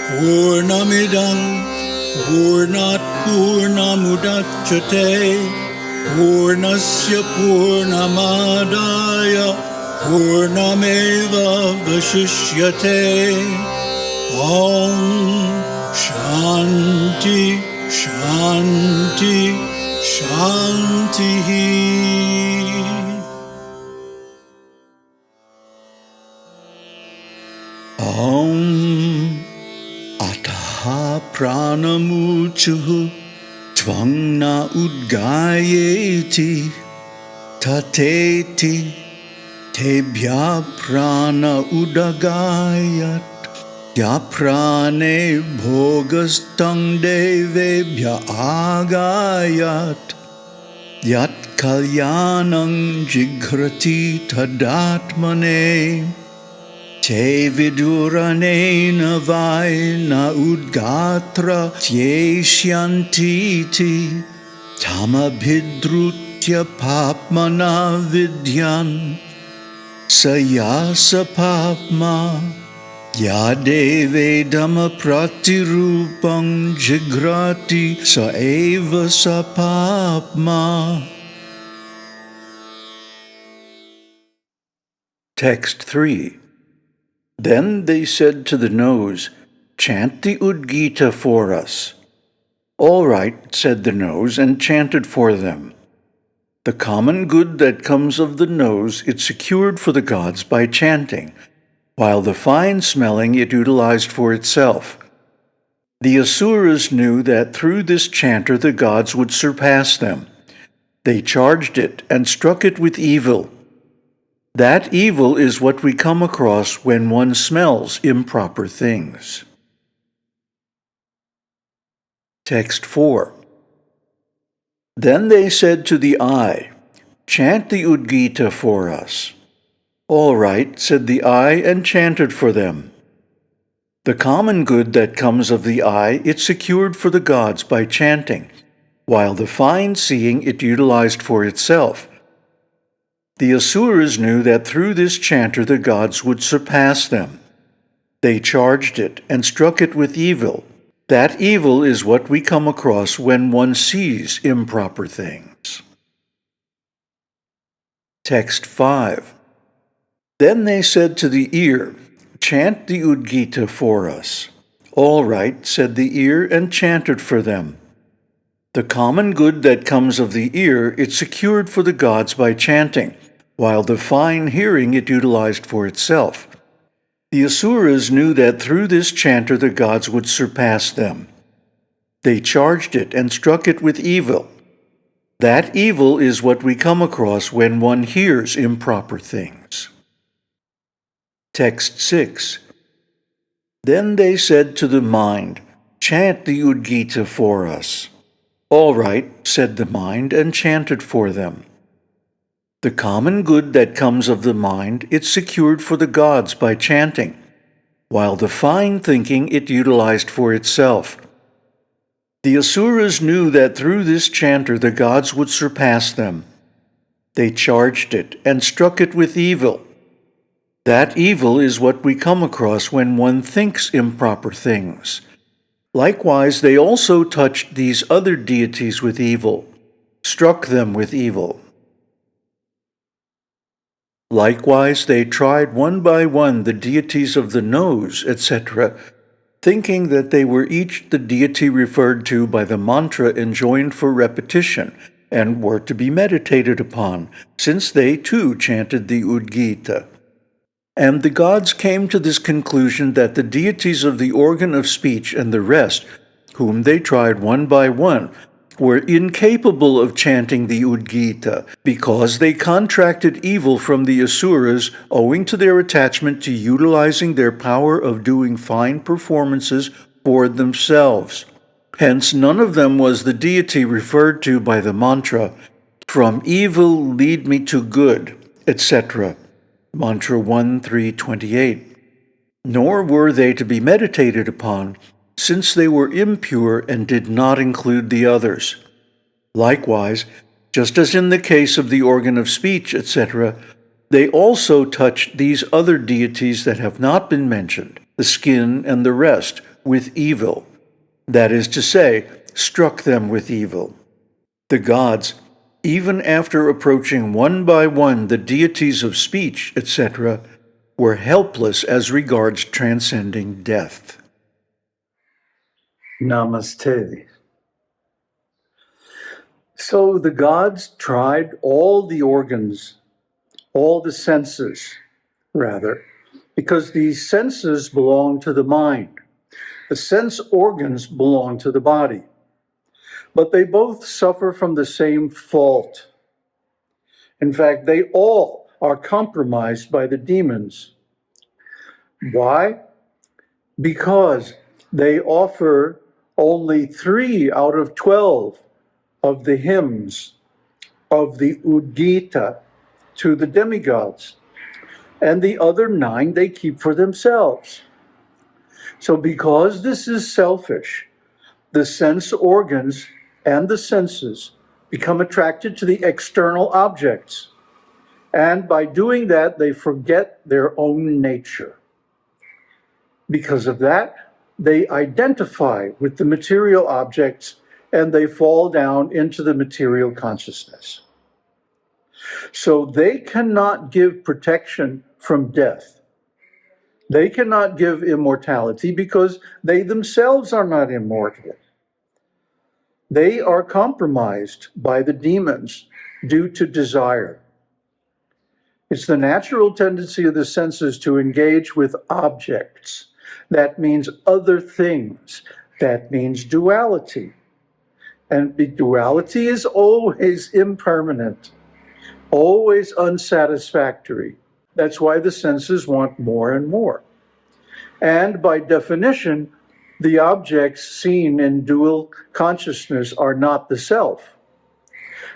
Purnamidam Purnat Purnamudachyate Purnasya Purnamadaya Purnameva Vashishyate. Om Shanti Shanti Shanti. Om Ataha Pranamuchuhu Tvangna Udgayeti Tateti Tebhya Prana Udagayat Ya Prane Bhogastang Devebhya Agayat Yat Kalyanang Jigrati Tadatmane Te Viduranena Vaina Udgatra Tyeshyantiti Tamabhidrutya Papmana Vidyan Sayasa Papma Ya Deve Dhamma Pratirupang Jigrati Saeva Sapapma. Text 3. Then they said to the nose, "Chant the Udgītha for us." "All right," said the nose, and chanted for them. The common good that comes of the nose it secured for the gods by chanting, while the fine smelling it utilized for itself. The Asuras knew that through this chanter the gods would surpass them. They charged it and struck it with evil. That evil is what we come across when one smells improper things. Text 4. Then they said to the eye, "Chant the Udgītha for us." "All right," said the eye, and chanted for them. The common good that comes of the eye it secured for the gods by chanting, while the fine seeing it utilized for itself. The Asuras knew that through this chanter the gods would surpass them. They charged it and struck it with evil. That evil is what we come across when one sees improper things. Text 5. Then they said to the ear, "Chant the Udgītha for us." "All right," said the ear, and chanted for them. The common good that comes of the ear it secured for the gods by chanting, while the fine hearing it utilized for itself. The Asuras knew that through this chanter the gods would surpass them. They charged it and struck it with evil. That evil is what we come across when one hears improper things. Text 6. Then they said to the mind, "Chant the Udgītha for us." "All right," said the mind, and chanted for them. The common good that comes of the mind it secured for the gods by chanting, while the fine thinking it utilized for itself. The Asuras knew that through this chanter the gods would surpass them. They charged it and struck it with evil. That evil is what we come across when one thinks improper things. Likewise, they also touched these other deities with evil, struck them with evil. Likewise, they tried one by one the deities of the nose, etc., thinking that they were each the deity referred to by the mantra enjoined for repetition, and were to be meditated upon, since they too chanted the Udgītha. And the gods came to this conclusion that the deities of the organ of speech and the rest, whom they tried one by one, were incapable of chanting the Udgītha, because they contracted evil from the Asuras owing to their attachment to utilizing their power of doing fine performances for themselves. Hence none of them was the deity referred to by the mantra, "From evil lead me to good," etc. Mantra 1.3.28. Nor were they to be meditated upon, since they were impure and did not include the others. Likewise, just as in the case of the organ of speech, etc., they also touched these other deities that have not been mentioned, the skin and the rest, with evil. That is to say, struck them with evil. The gods, even after approaching one by one the deities of speech, etc., were helpless as regards transcending death. Namaste. So the gods tried all the organs, all the senses, rather, because these senses belong to the mind. The sense organs belong to the body. But they both suffer from the same fault. In fact, they all are compromised by the demons. Why? Because they offer only 3 out of 12 of the hymns of the Udgītha to the demigods, and the other 9 they keep for themselves. So because this is selfish, the sense organs and the senses become attracted to the external objects, and by doing that, they forget their own nature. Because of that, they identify with the material objects and they fall down into the material consciousness. So they cannot give protection from death. They cannot give immortality because they themselves are not immortal. They are compromised by the demons due to desire. It's the natural tendency of the senses to engage with objects. That means other things. That means duality. And the duality is always impermanent, always unsatisfactory. That's why the senses want more and more. And by definition, the objects seen in dual consciousness are not the self.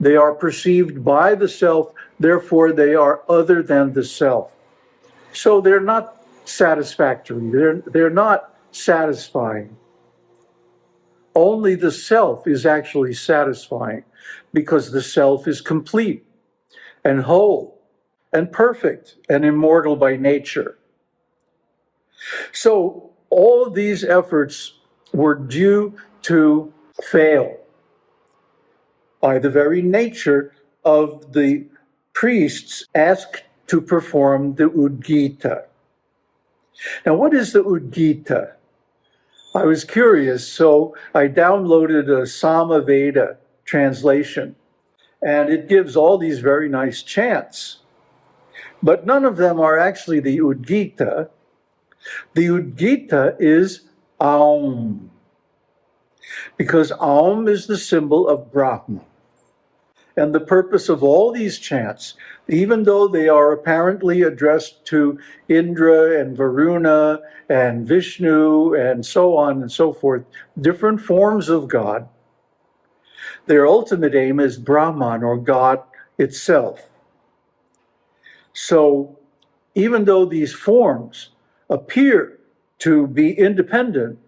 They are perceived by the self, therefore they are other than the self. So they're not satisfactory, they're not satisfying. Only the self is actually satisfying because the self is complete and whole and perfect and immortal by nature. So all of these efforts were due to fail by the very nature of the priests asked to perform the Udgītha. Now, what is the Udgītha? I was curious, so I downloaded a Samaveda translation, and it gives all these very nice chants. But none of them are actually the Udgītha. The Udgītha is Aum, because Aum is the symbol of Brahma. And the purpose of all these chants, even though they are apparently addressed to Indra and Varuna and Vishnu and so on and so forth, different forms of God, their ultimate aim is Brahman, or God itself. So even though these forms appear to be independent,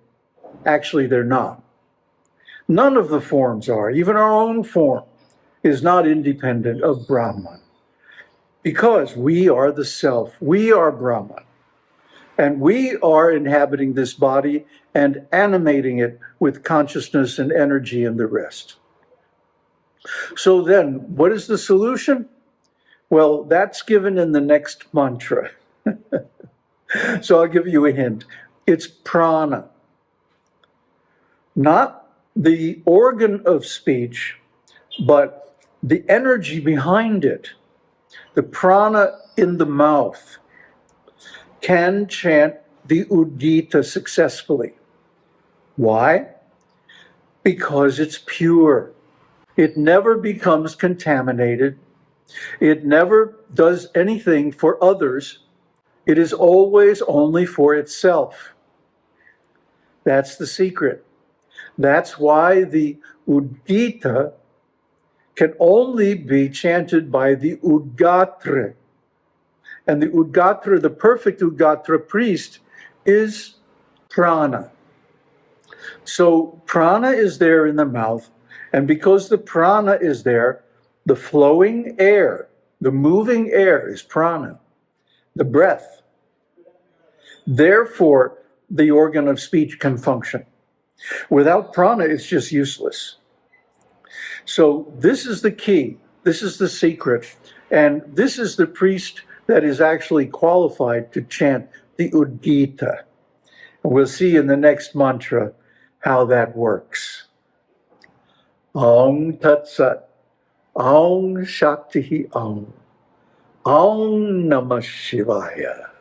actually they're not. None of the forms are. Even our own form is not independent of Brahman, because we are the self, we are Brahman, and we are inhabiting this body and animating it with consciousness and energy and the rest. So then, what is the solution? Well, that's given in the next mantra. So I'll give you a hint. It's prana. Not the organ of speech, but the energy behind it, the prana in the mouth, can chant the Udgītha successfully. Why? Because it's pure. It never becomes contaminated. It never does anything for others. It is always only for itself. That's the secret. That's why the Udgītha can only be chanted by the Udgātra. And the Udgātra, the perfect Udgātra priest, is prana. So prana is there in the mouth, and because the prana is there, the flowing air, the moving air is prana, the breath. Therefore, the organ of speech can function. Without prana, it's just useless. So this is the key. This is the secret. And this is the priest that is actually qualified to chant the Udgītha. And we'll see in the next mantra how that works. Aum Tat Sat. Aum Shakti Aum. Aum Namah Shivaya.